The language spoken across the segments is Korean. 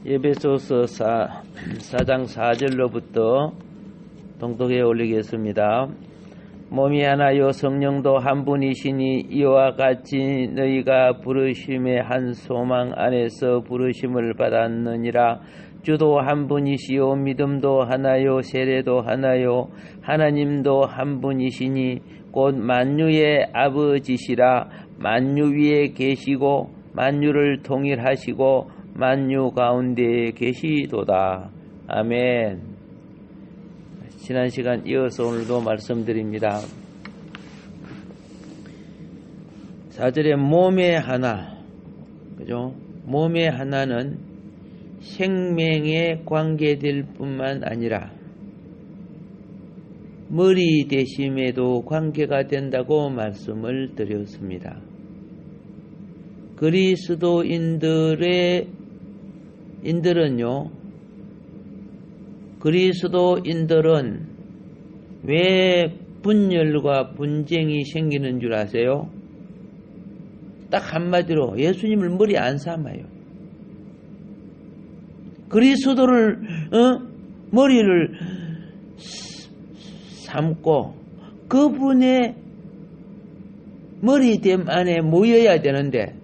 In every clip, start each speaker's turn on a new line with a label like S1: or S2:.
S1: 에베소서 4장 4절로부터 동독에 올리겠습니다. 몸이 하나요 성령도 한 분이시니 이와 같이 너희가 부르심의 한 소망 안에서 부르심을 받았느니라. 주도 한 분이시요 믿음도 하나요 세례도 하나요 하나님도 한 분이시니 곧 만유의 아버지시라. 만유 위에 계시고 만유를 통일하시고 만유 가운데 계시도다. 아멘. 지난 시간 이어서 오늘도 말씀드립니다. 4절에 몸의 하나, 그죠? 몸의 하나는 생명에 관계될 뿐만 아니라 머리 되심에도 관계가 된다고 말씀을 드렸습니다. 그리스도인들은 왜 분열과 분쟁이 생기는 줄 아세요? 딱 한마디로 예수님을 머리 안 삼아요. 그리스도를 머리를 삼고 그분의 머리됨 안에 모여야 되는데,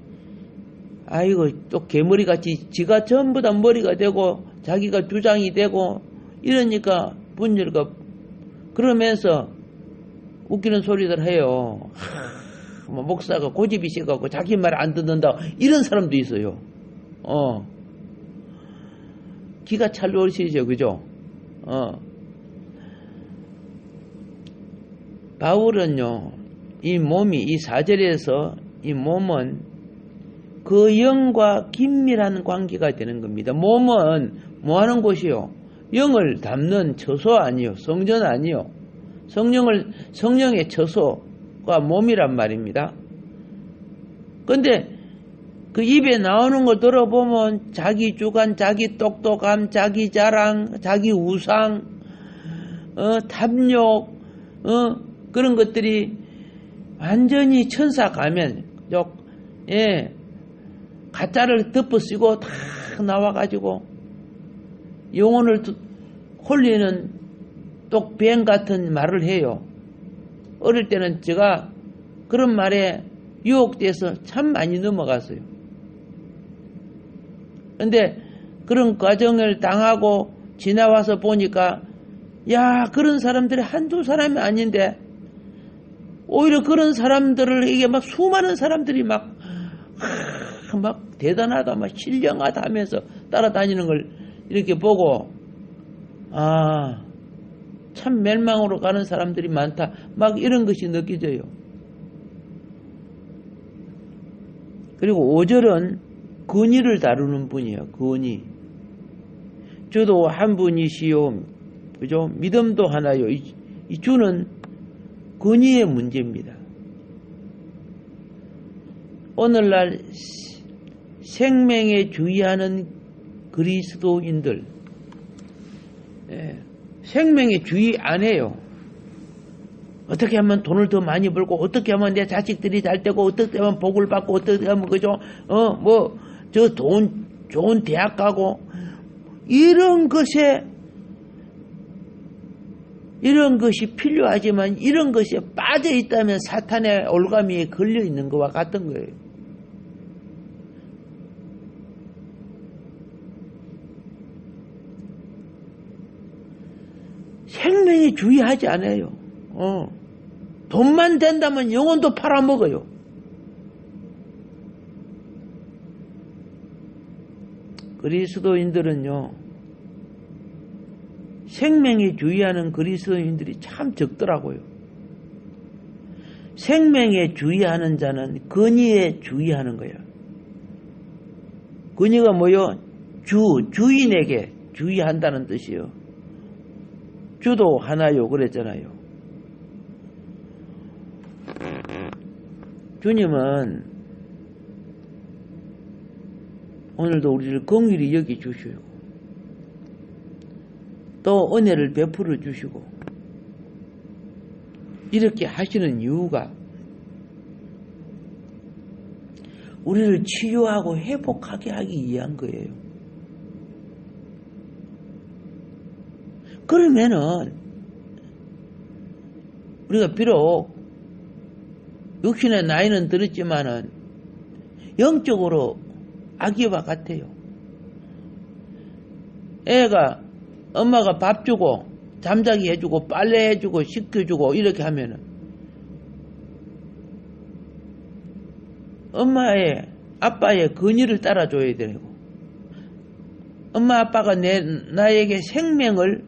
S1: 아이고 또 개머리같이 지가 전부 다 머리가 되고 자기가 주장이 되고 이러니까 분열과, 그러면서 웃기는 소리들 해요. 목사가 고집이 세갖고 자기 말 안 듣는다 이런 사람도 있어요. 기가 찰로우시죠, 그죠? 바울은요, 이 몸이, 이 4절에서 이 몸은 그 영과 긴밀한 관계가 되는 겁니다. 몸은 뭐 하는 곳이요? 영을 담는 처소 아니요, 성전 아니요. 성령의 처소가 몸이란 말입니다. 근데 그 입에 나오는 거 들어보면 자기 주관, 자기 똑똑함, 자기 자랑, 자기 우상, 탐욕, 그런 것들이 완전히 천사 가면, 가짜를 덮어쓰고 다 나와가지고 영혼을 홀리는 똑뱀 같은 말을 해요. 어릴 때는 제가 그런 말에 유혹돼서 참 많이 넘어갔어요. 근데 그런 과정을 당하고 지나와서 보니까, 야, 그런 사람들이 한두 사람이 아닌데, 오히려 그런 사람들에게 막 수많은 사람들이 막 대단하다, 막 신령하다 하면서 따라다니는 걸 이렇게 보고, 참 멸망으로 가는 사람들이 많다, 막 이런 것이 느껴져요. 그리고 5절은 근위를 다루는 분이에요. 근위. 주도 한 분이시요, 그죠? 믿음도 하나요. 이 주는 근위의 문제입니다. 오늘날 생명에 주의하는 그리스도인들, 생명에 주의 안 해요. 어떻게 하면 돈을 더 많이 벌고, 어떻게 하면 내 자식들이 잘 되고, 어떻게 하면 복을 받고, 어떻게 하면 그죠? 좋은 대학 가고, 이런 것이 필요하지만 이런 것에 빠져 있다면 사탄의 올가미에 걸려 있는 것과 같은 거예요. 생명에 주의하지 않아요. 돈만 된다면 영혼도 팔아먹어요. 그리스도인들은요, 생명에 주의하는 그리스도인들이 참 적더라고요. 생명에 주의하는 자는 근위에 주의하는 거예요. 근위가 뭐요? 주인에게 주의한다는 뜻이요. 주도 하나요 그랬잖아요. 주님은 오늘도 우리를 긍휼히 여겨주시고 또 은혜를 베풀어 주시고 이렇게 하시는 이유가 우리를 치유하고 회복하게 하기 위한 거예요. 그러면은 우리가 비록 육신의 나이는 들었지만은 영적으로 아기와 같아요. 애가 엄마가 밥 주고 잠자기 해주고 빨래 해주고 씻겨주고 이렇게 하면은 엄마의 아빠의 근위를 따라줘야 되고 엄마 아빠가 나에게 생명을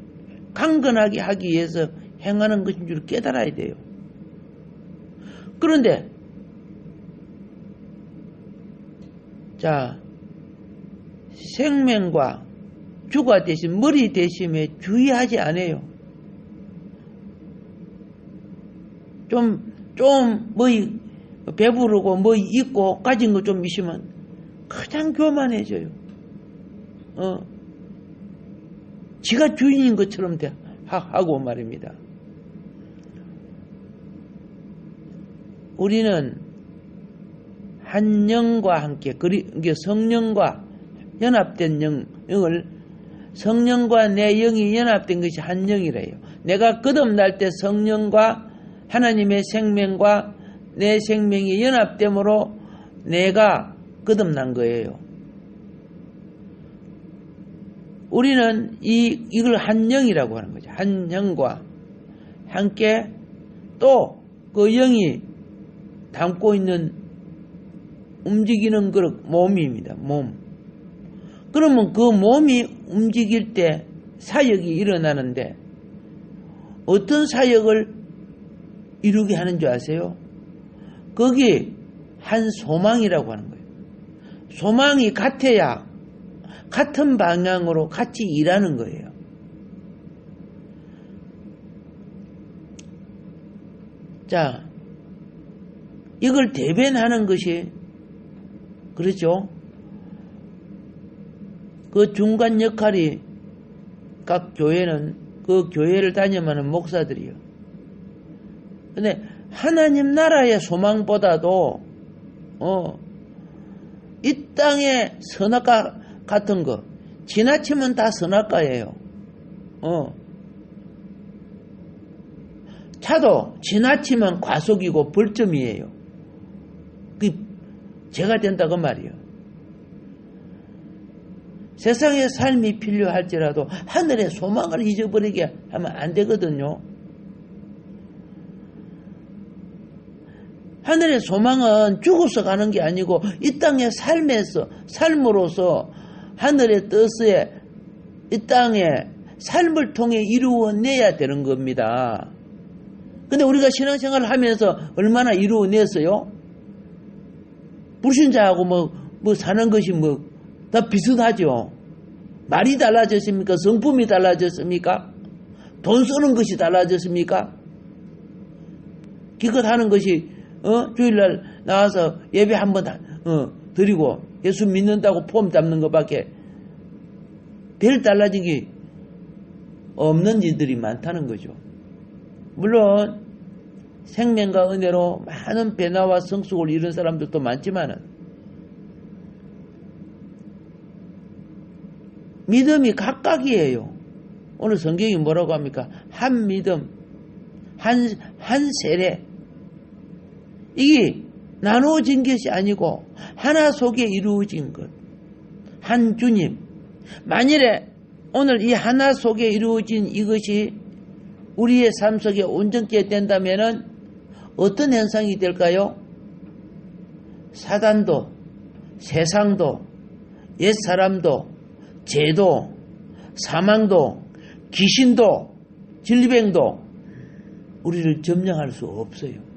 S1: 강건하게 하기 위해서 행하는 것인 줄 깨달아야 돼요. 그런데 자, 생명과 주가 대신 머리 대심에 주의하지 않아요. 뭐 배부르고 뭐 있고 가진 거 좀 있으면 가장 교만해져요. 지가 주인인 것처럼 하고 말입니다. 우리는 한 영과 함께, 성령과 연합된 영을, 성령과 내 영이 연합된 것이 한 영이래요. 내가 거듭날 때 성령과 하나님의 생명과 내 생명이 연합됨으로 내가 거듭난 거예요. 우리는 이걸 한 영이라고 하는 거죠. 한 영과 함께 또 그 영이 담고 있는 움직이는 그 몸입니다. 몸. 그러면 그 몸이 움직일 때 사역이 일어나는데 어떤 사역을 이루게 하는 줄 아세요? 거기 한 소망이라고 하는 거예요. 소망이 같아야 같은 방향으로 같이 일하는 거예요. 자, 이걸 대변하는 것이 그렇죠? 그 중간 역할이 각 교회는 그 교회를 다니면은 목사들이요. 근데 하나님 나라의 소망보다도 이 땅의 선악과 같은 거 지나치면 다 선악과예요. 차도 지나치면 과속이고 벌점이에요. 그게 죄가 된다고 말이에요. 세상의 삶이 필요할지라도 하늘의 소망을 잊어버리게 하면 안 되거든요. 하늘의 소망은 죽어서 가는 게 아니고 이 땅의 삶으로서 하늘의 뜻에 이 땅의 삶을 통해 이루어내야 되는 겁니다. 근데 우리가 신앙생활을 하면서 얼마나 이루어냈어요? 불신자하고 뭐 사는 것이 다 비슷하죠. 말이 달라졌습니까? 성품이 달라졌습니까? 돈 쓰는 것이 달라졌습니까? 기껏 하는 것이 주일날 나와서 예배 한번 드리고 예수 믿는다고 폼 잡는 것밖에 별 달라진 게 없는 일들이 많다는 거죠. 물론 생명과 은혜로 많은 변화와 성숙을 이룬 사람들도 많지만은 믿음이 각각이에요. 오늘 성경이 뭐라고 합니까? 한 믿음, 한 세례. 이게 나누어진 것이 아니고 하나 속에 이루어진 것. 한 주님. 만일에 오늘 이 하나 속에 이루어진 이것이 우리의 삶 속에 온전케 된다면은 어떤 현상이 될까요? 사단도, 세상도, 옛사람도, 죄도, 사망도, 귀신도, 질병도 우리를 점령할 수 없어요.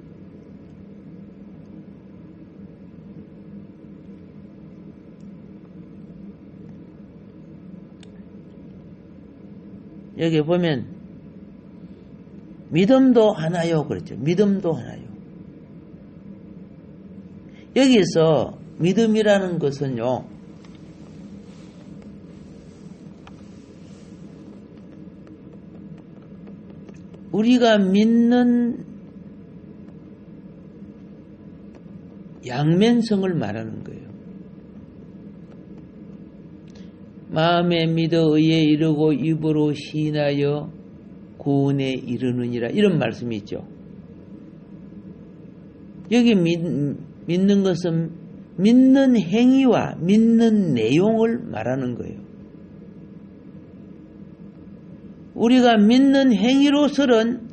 S1: 여기 보면 믿음도 하나요 그랬죠. 믿음도 하나요. 여기서 믿음이라는 것은요, 우리가 믿는 양면성을 말하는 거예요. 마음에 믿어 의에 이르고 입으로 시인하여 구원에 이르느니라. 이런 말씀이 있죠. 여기 믿는 것은 믿는 행위와 믿는 내용을 말하는 거예요. 우리가 믿는 행위로서는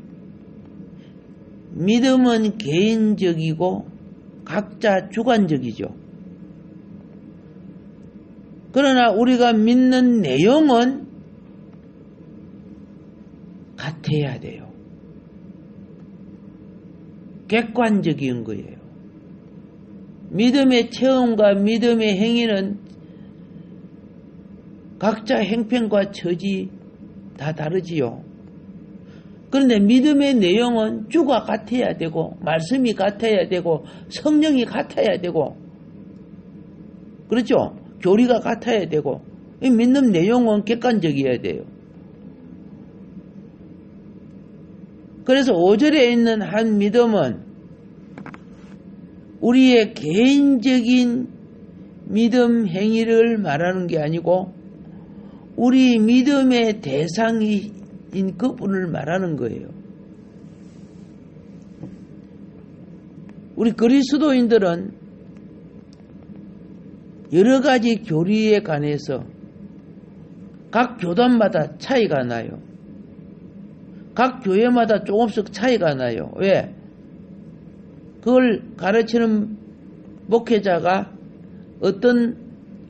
S1: 믿음은 개인적이고 각자 주관적이죠. 그러나 우리가 믿는 내용은 같아야 돼요. 객관적인 거예요. 믿음의 체험과 믿음의 행위는 각자 행편과 처지 다 다르지요. 그런데 믿음의 내용은 주가 같아야 되고 말씀이 같아야 되고 성령이 같아야 되고 그렇죠? 교리가 같아야 되고 이 믿는 내용은 객관적이어야 돼요. 그래서 5절에 있는 한 믿음은 우리의 개인적인 믿음 행위를 말하는 게 아니고 우리 믿음의 대상인 그분을 말하는 거예요. 우리 그리스도인들은 여러 가지 교리에 관해서 각 교단마다 차이가 나요. 각 교회마다 조금씩 차이가 나요. 왜? 그걸 가르치는 목회자가 어떤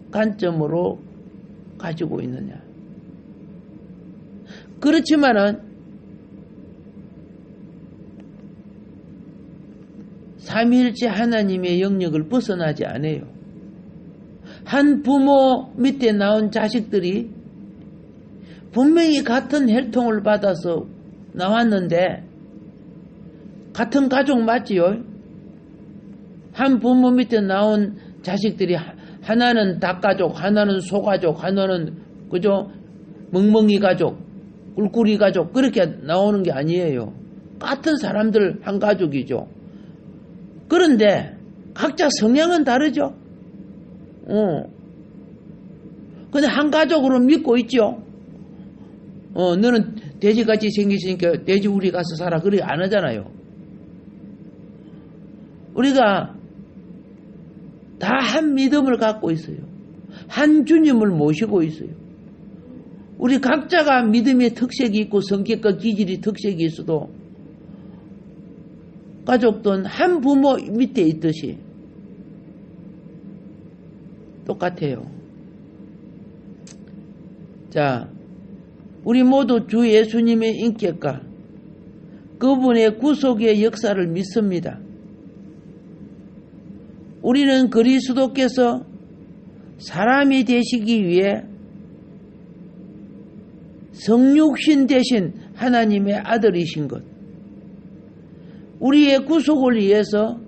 S1: 관점으로 가지고 있느냐. 그렇지만은 삼위일체 하나님의 영역을 벗어나지 않아요. 한 부모 밑에 나온 자식들이 분명히 같은 혈통을 받아서 나왔는데 같은 가족 맞지요? 한 부모 밑에 나온 자식들이 하나는 닭가족, 하나는 소가족, 하나는 그죠? 멍멍이 가족, 꿀꿀이 가족 그렇게 나오는 게 아니에요. 같은 사람들 한 가족이죠. 그런데 각자 성향은 다르죠. 근데 한 가족으로 믿고 있죠. 너는 돼지같이 생기시니까 돼지 우리 가서 살아. 그렇게 안 하잖아요. 우리가 다 한 믿음을 갖고 있어요. 한 주님을 모시고 있어요. 우리 각자가 믿음의 특색이 있고 성격과 기질이 특색이 있어도 가족들은 한 부모 밑에 있듯이 똑같아요. 자, 우리 모두 주 예수님의 인격과 그분의 구속의 역사를 믿습니다. 우리는 그리스도께서 사람이 되시기 위해 성육신 되신 하나님의 아들이신 것, 우리의 구속을 위해서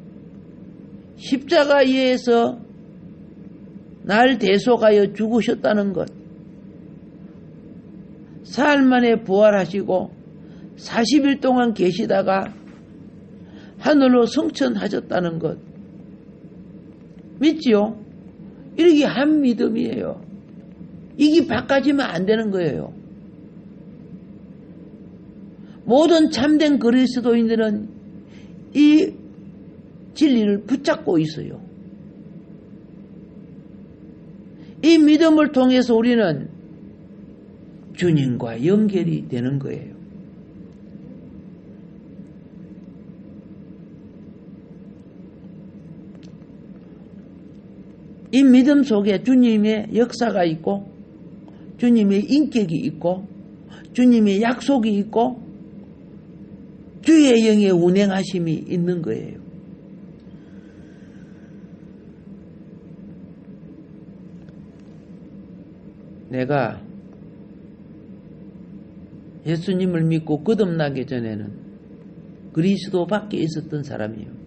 S1: 십자가에서 날 대속하여 죽으셨다는 것, 사흘 만에 부활하시고 40일 동안 계시다가 하늘로 승천하셨다는 것 믿지요? 이게 한 믿음이에요. 이게 바꿔지면 안 되는 거예요. 모든 참된 그리스도인들은 이 진리를 붙잡고 있어요. 이 믿음을 통해서 우리는 주님과 연결이 되는 거예요. 이 믿음 속에 주님의 역사가 있고 주님의 인격이 있고 주님의 약속이 있고 주의 영의 운행하심이 있는 거예요. 내가 예수님을 믿고 거듭나기 전에는 그리스도 밖에 있었던 사람이에요.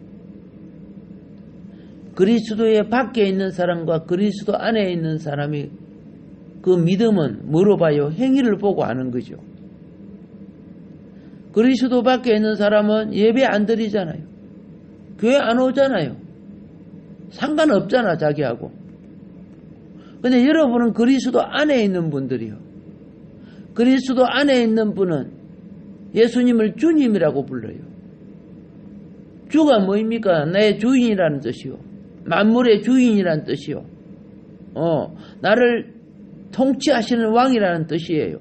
S1: 그리스도의 밖에 있는 사람과 그리스도 안에 있는 사람이 그 믿음은 뭐로 봐요? 행위를 보고 아는 거죠. 그리스도 밖에 있는 사람은 예배 안 드리잖아요. 교회 안 오잖아요. 상관없잖아 자기하고. 근데 여러분은 그리스도 안에 있는 분들이요. 그리스도 안에 있는 분은 예수님을 주님이라고 불러요. 주가 뭐입니까? 나의 주인이라는 뜻이요. 만물의 주인이라는 뜻이요. 나를 통치하시는 왕이라는 뜻이에요.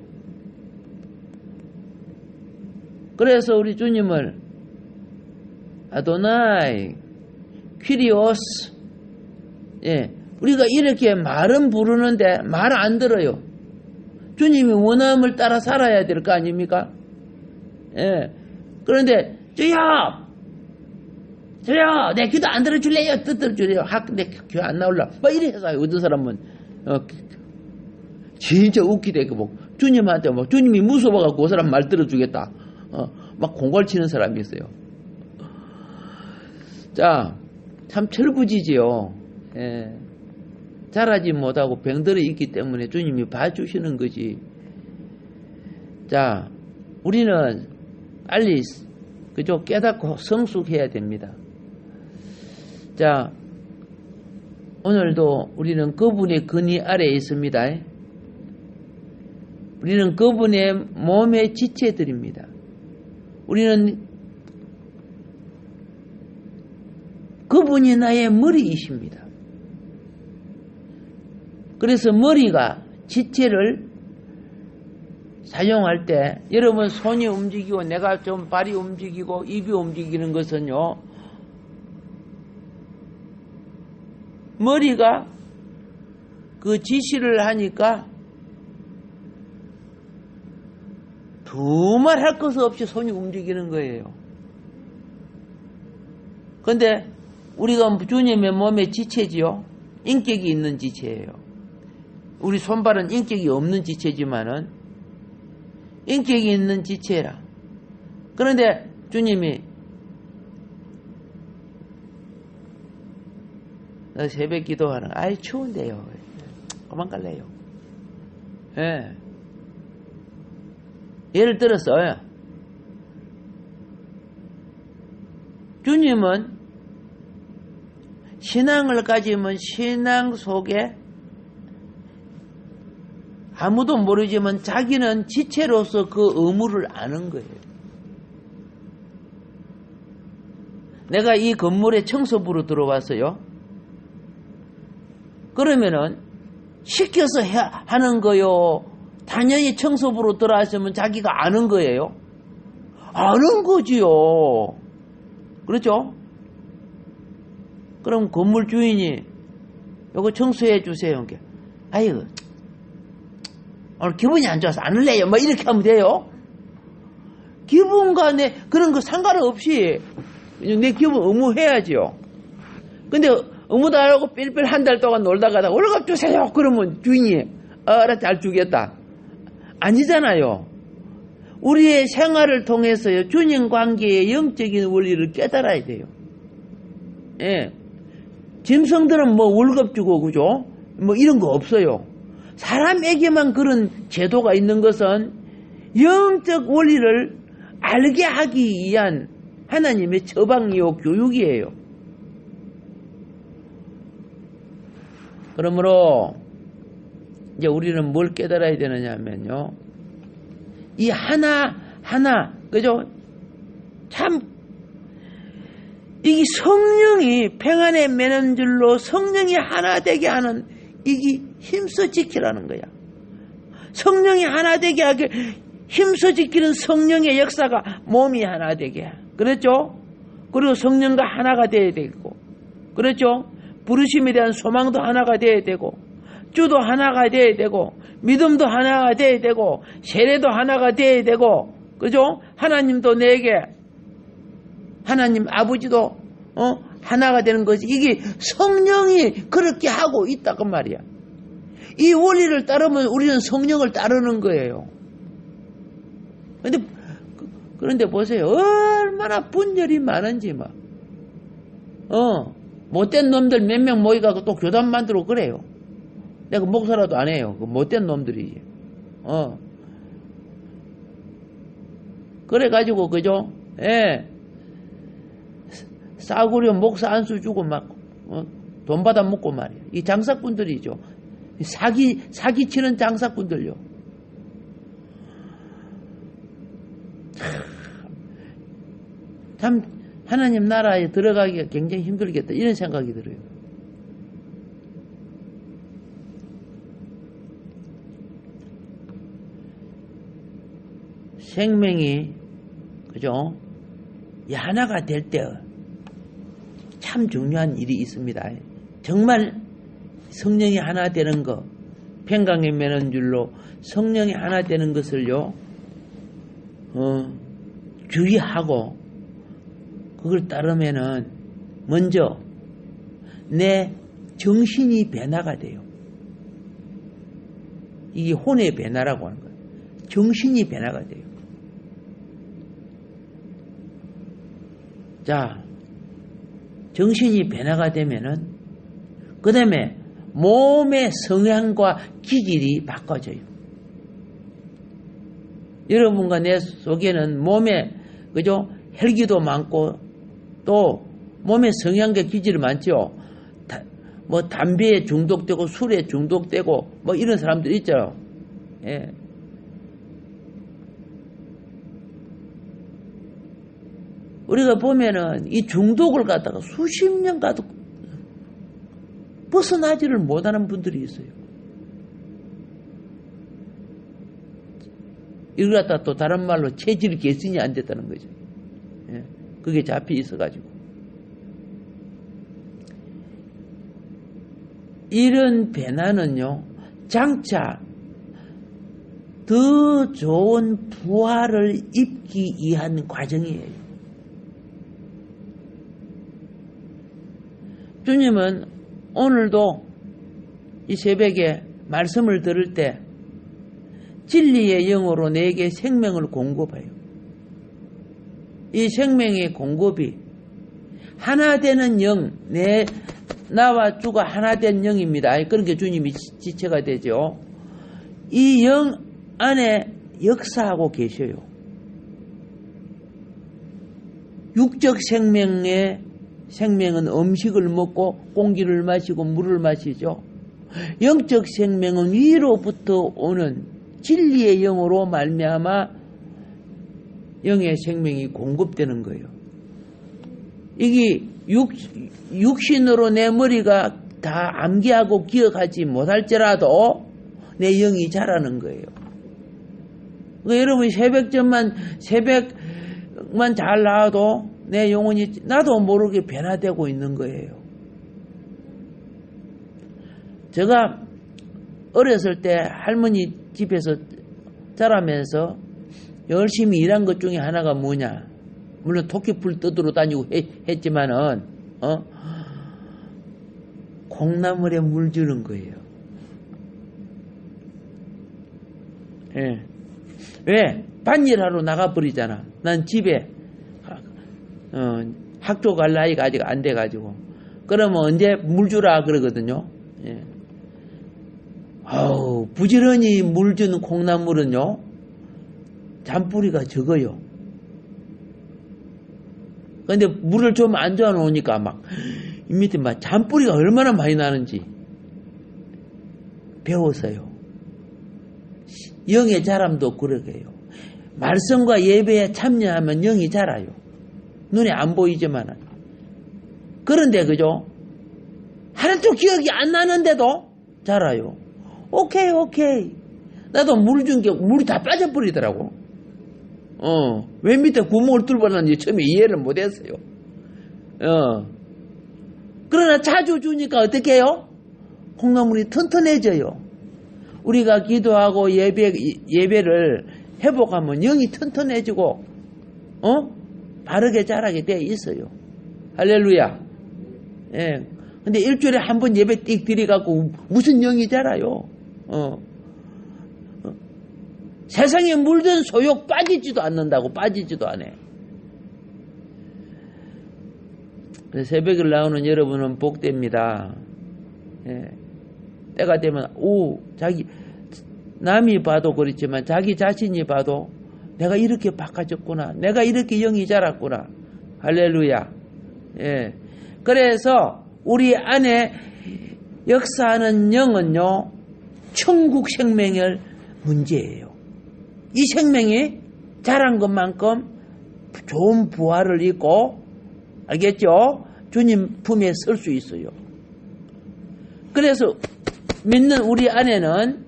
S1: 그래서 우리 주님을 아도나이, 퀴리오스, 우리가 이렇게 말은 부르는데 말 안 들어요. 주님이 원함을 따라 살아야 될 거 아닙니까? 그런데 주여, 내 기도 안 들어줄래요? 들어줄래요? 내 귀 안 나올라. 막 이래 해서 어떤 사람은 진짜 웃기대. 주님한테 주님이 무서워갖고 그 사람 말 들어주겠다. 막 공갈치는 사람이 있어요. 자, 참 철부지지요. 자라지 못하고 병들어 있기 때문에 주님이 봐주시는 거지. 자, 우리는 빨리 그죠? 깨닫고 성숙해야 됩니다. 자, 오늘도 우리는 그분의 근위 아래에 있습니다. 우리는 그분의 몸의 지체들입니다. 우리는 그분이 나의 머리이십니다. 그래서 머리가 지체를 사용할 때 여러분 손이 움직이고 내가 좀 발이 움직이고 입이 움직이는 것은요, 머리가 그 지시를 하니까 두말 할 것 없이 손이 움직이는 거예요. 근데 우리가 주님의 몸의 지체지요. 인격이 있는 지체예요. 우리 손발은 인격이 없는 지체지만은 인격이 있는 지체라. 그런데 주님이 나 새벽 기도하는 아이 추운데요. 그만 갈래요. 예를 들어서 주님은 신앙을 가지면 신앙 속에 아무도 모르지만 자기는 지체로서 그 의무를 아는 거예요. 내가 이 건물에 청소부로 들어왔어요. 그러면은 시켜서 하는 거요? 당연히 청소부로 들어왔으면 자기가 아는 거예요? 아는 거지요. 그렇죠? 그럼 건물 주인이 요거 청소해 주세요. 아이고 오늘 기분이 안 좋아서 안 할래요. 뭐 이렇게 하면 돼요. 기분과 내 그런 거 상관없이 내 기분 의무해야지요. 근데 의무도 안 하고 삘삘 한 달 동안 놀다가 월급 주세요. 그러면 주인이 알아 잘 주겠다. 아니잖아요. 우리의 생활을 통해서요, 주님 관계의 영적인 원리를 깨달아야 돼요. 짐승들은 뭐 월급 주고 그죠? 뭐 이런 거 없어요. 사람에게만 그런 제도가 있는 것은 영적 원리를 알게 하기 위한 하나님의 처방이요 교육이에요. 그러므로 이제 우리는 뭘 깨달아야 되느냐 하면요, 이 하나 그죠? 참 이게 성령이 평안에 매는 줄로 성령이 하나 되게 하는 이게 힘써 지키라는 거야. 성령이 하나 되게 하게 힘써 지키는 성령의 역사가 몸이 하나 되게 해. 그렇죠? 그리고 성령과 하나가 되어야 되고, 그렇죠? 부르심에 대한 소망도 하나가 되어야 되고, 주도 하나가 되어야 되고, 믿음도 하나가 되어야 되고, 세례도 하나가 되어야 되고, 그죠? 하나님도 내게, 하나님 아버지도 하나가 되는 것이, 이게 성령이 그렇게 하고 있다고 말이야. 이 원리를 따르면 우리는 성령을 따르는 거예요. 그런데 보세요. 얼마나 분열이 많은지 막. 못된 놈들 몇 명 모이가지고 또 교단 만들고 그래요. 내가 목사라도 안 해요. 그 못된 놈들이지. 그래가지고, 그죠? 싸구려 목사 안수 주고 막, 돈 받아 먹고 말이야. 이 장사꾼들이죠. 사기치는 장사꾼들요. 참 하나님 나라에 들어가기가 굉장히 힘들겠다 이런 생각이 들어요. 생명이 그죠? 이 하나가 될 때 참 중요한 일이 있습니다. 정말 성령이 하나 되는 것, 평강에 매는 줄로 성령이 하나 되는 것을요, 주의하고 그걸 따르면은 먼저 내 정신이 변화가 돼요. 이게 혼의 변화라고 하는 거예요. 정신이 변화가 돼요. 자, 정신이 변화가 되면은 그 다음에 몸의 성향과 기질이 바꿔져요. 여러분과 내 속에는 몸에 그죠? 혈기도 많고 또 몸의 성향과 기질이 많죠. 뭐 담배에 중독되고 술에 중독되고 뭐 이런 사람들 있죠. 예. 우리가 보면은 이 중독을 갖다가 수십 년 가도 벗어나지를 못하는 분들이 있어요. 이걸 갖다 또 다른 말로 체질 개선이 안 됐다는 거죠. 예. 그게 잡혀 있어가지고. 이런 변화는요, 장차 더 좋은 부활을 입기 위한 과정이에요. 주님은 오늘도 이 새벽에 말씀을 들을 때 진리의 영으로 내게 생명을 공급해요. 이 생명의 공급이 하나 되는 영, 나와 주가 하나 된 영입니다. 그러니까 주님이 지체가 되죠. 이 영 안에 역사하고 계셔요. 육적 생명은 음식을 먹고 공기를 마시고 물을 마시죠. 영적 생명은 위로부터 오는 진리의 영으로 말미암아 영의 생명이 공급되는 거예요. 이게 육신으로 내 머리가 다 암기하고 기억하지 못할지라도 내 영이 자라는 거예요. 그러니까 여러분 새벽만 잘 나와도 내 영혼이 나도 모르게 변화되고 있는 거예요. 제가 어렸을 때 할머니 집에서 자라면서 열심히 일한 것 중에 하나가 뭐냐? 물론 토끼풀 뜯으러 다니고 했지만은 콩나물에 물 주는 거예요. 예. 왜? 밭일하러 나가버리잖아. 난 집에 학교 갈 나이가 아직 안 돼가지고. 그러면 언제 물 주라 그러거든요. 예. 부지런히 물 주는 콩나물은요, 잔뿌리가 적어요. 근데 물을 좀 안 줘 놓으니까 이 밑에 잔뿌리가 얼마나 많이 나는지 배웠어요. 영의 자람도 그러게요. 말씀과 예배에 참여하면 영이 자라요. 눈에 안 보이지만. 그런데 그죠? 하나도 기억이 안 나는데도 자라요. 오케이. 나도 물 준 게 물이 다 빠져버리더라고. 왜 밑에 구멍을 뚫어놨는지 처음에 이해를 못했어요. 그러나 자주 주니까 어떻게 해요? 콩나물이 튼튼해져요. 우리가 기도하고 예배를 회복하면 영이 튼튼해지고 바르게 자라게 되어 있어요. 할렐루야. 예. 근데 일주일에 한 번 예배 띡 드려갖고 무슨 영이 자라요? 세상에 물든 소욕 빠지지도 않는다고. 빠지지도 않아. 새벽을 나오는 여러분은 복됩니다. 예. 때가 되면 남이 봐도 그렇지만 자기 자신이 봐도 내가 이렇게 바꿔졌구나. 내가 이렇게 영이 자랐구나. 할렐루야. 예. 그래서 우리 안에 역사하는 영은요, 천국 생명의 문제예요. 이 생명이 자란 것만큼 좋은 부활을 입고, 알겠죠? 주님 품에 설 수 있어요. 그래서 믿는 우리 안에는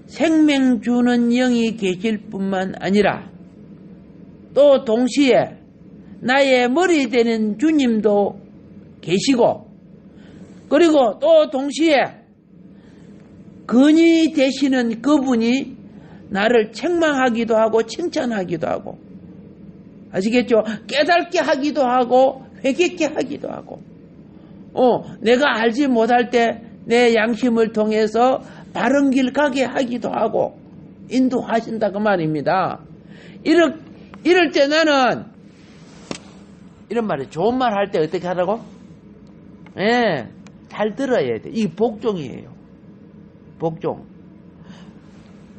S1: 생명 주는 영이 계실 뿐만 아니라 또 동시에 나의 머리 되는 주님도 계시고, 그리고 또 동시에 근이 되시는 그분이 나를 책망하기도 하고 칭찬하기도 하고, 아시겠죠? 깨닫게 하기도 하고 회개케 하기도 하고, 내가 알지 못할 때 내 양심을 통해서 바른 길 가게 하기도 하고 인도하신다 그 말입니다. 이럴 때 나는 이런 말이에요. 좋은 말 할 때 어떻게 하라고? 예, 잘 들어야 돼. 이게 복종이에요. 복종.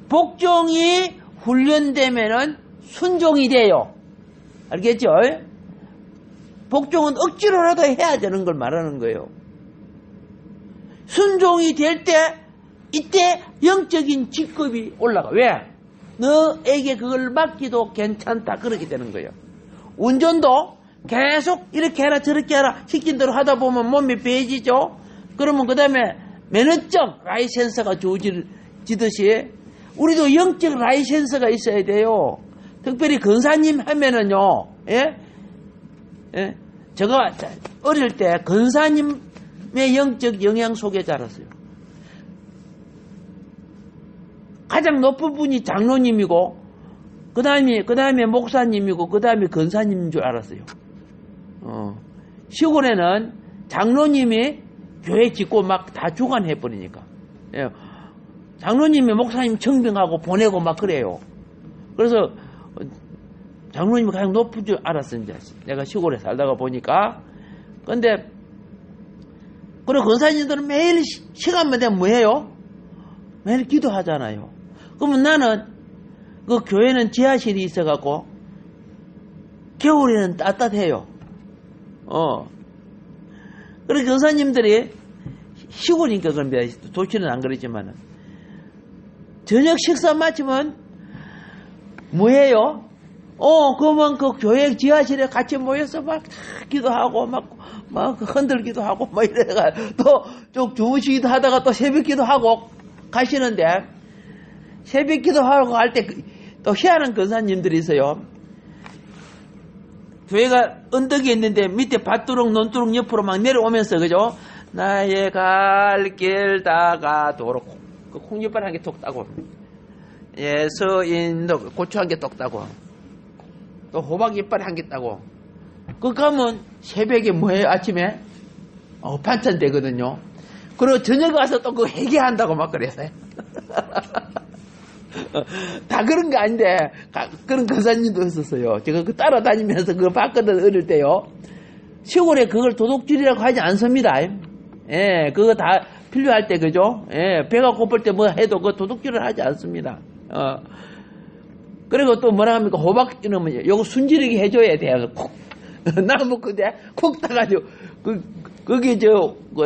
S1: 복종이 훈련되면은 순종이 돼요. 알겠죠? 복종은 억지로라도 해야 되는 걸 말하는 거예요. 순종이 될 때, 이때 영적인 직급이 올라가. 왜? 너에게 그걸 맡기도 괜찮다. 그렇게 되는 거예요. 운전도 계속 이렇게 해라 저렇게 해라 시킨 대로 하다 보면 몸이 배해지죠. 그러면 그 다음에 면허증 라이센스가 주어지듯이 우리도 영적 라이센스가 있어야 돼요. 특별히 근사님 하면은요, 예? 예? 제가 어릴 때 근사님의 영적 영향 속에 자랐어요. 가장 높은 분이 장로님이고, 그 다음에 목사님이고, 그 다음에 근사님인 줄 알았어요. 시골에는 장로님이 교회 짓고 막 다 주관해버리니까. 예. 장로님이 목사님 청빙하고 보내고 막 그래요. 그래서 장로님이 가장 높은 줄 알았어요. 내가 시골에 살다가 보니까. 근데 그리고 권사님들은 매일 시간만 되면 뭐해요? 매일 기도하잖아요. 그러면 나는 그 교회는 지하실이 있어갖고 겨울에는 따뜻해요. 그래서 권사님들이 시골이니까 그런데 도시는 안 그러지만은 저녁 식사 마치면 뭐해요? 그러면 그 교회 지하실에 같이 모여서 막 기도하고 막 흔들기도 하고 막 이래가 또 좀 주무시기도 하다가 또 새벽 기도하고 가시는데, 새벽 기도하고 갈 때 또 희한한 권사님들이 있어요. 교회가 언덕이 있는데 밑에 밭두룩 논두룩 옆으로 막 내려오면서, 그죠? 나의 갈 길 다가도록 그 콩잎알 한 개 톡 따고, 예, 서인도 고추 한 개 똑 따고, 또 호박 이빨 한 개 따고, 그 가면 새벽에 뭐해요? 아침에 반찬 되거든요. 그리고 저녁에 와서 또 그거 회개한다고 막 그래서요. 다 그런 거 아닌데 그런 권사님도 있었어요. 제가 그 따라다니면서 그거 봤거든, 어릴 때요. 시골에 그걸 도둑질이라고 하지 않습니다. 예, 그거 다 필요할 때, 그죠? 예, 배가 고플 때 뭐 해도 그 도둑질을 하지 않습니다. 그리고 또 뭐라 합니까? 호박 이러면 요거 순지르게 해줘야 돼요. 콕 나무 근데 콕 따가지고 거기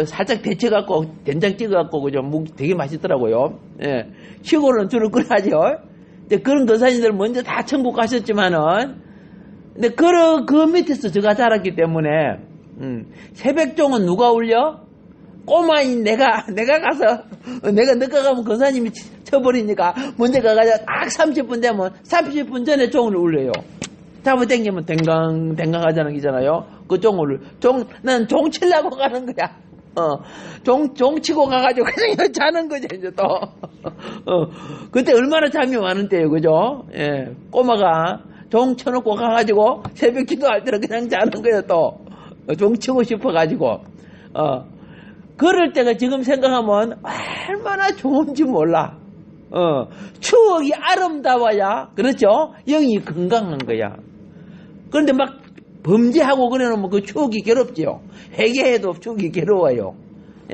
S1: 살짝 데쳐갖고 된장 찍어갖고 그죠? 되게 맛있더라고요. 예, 시골은 주로 그래 하죠. 근데 그런 권사님들 먼저 다 천국 가셨지만은, 근데 그 밑에서 제가 자랐기 때문에 새벽종은 누가 울려? 꼬마인 내가 가서 내가 늦게 가면 권사님이 쳐버리니까 먼저 가가지고 딱 30분 되면 30분 전에 종을 울려요. 잡아당기면 댕강 하자는 기잖아요. 그 종을 난 종 치려고 가는 거야. 종 치고 가가지고 그냥 자는 거지 이제 또. 그때 얼마나 잠이 많은 때예요, 그죠? 예, 꼬마가 종 쳐놓고 가가지고 새벽 기도할 때는 그냥 자는 거예요 또. 종 치고 싶어가지고. 그럴 때가 지금 생각하면 얼마나 좋은지 몰라. 추억이 아름다워야, 그렇죠? 영이 건강한 거야. 그런데 막 범죄하고 그래놓으면 그 추억이 괴롭지요. 회개해도 추억이 괴로워요.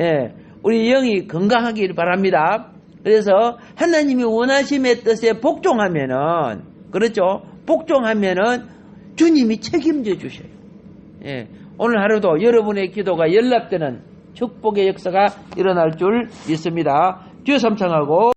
S1: 예, 우리 영이 건강하길 바랍니다. 그래서 하나님이 원하심의 뜻에 복종하면은, 그렇죠? 복종하면은 주님이 책임져 주셔요. 예, 오늘 하루도 여러분의 기도가 연락되는 축복의 역사가 일어날 줄 믿습니다. 주여 삼창하고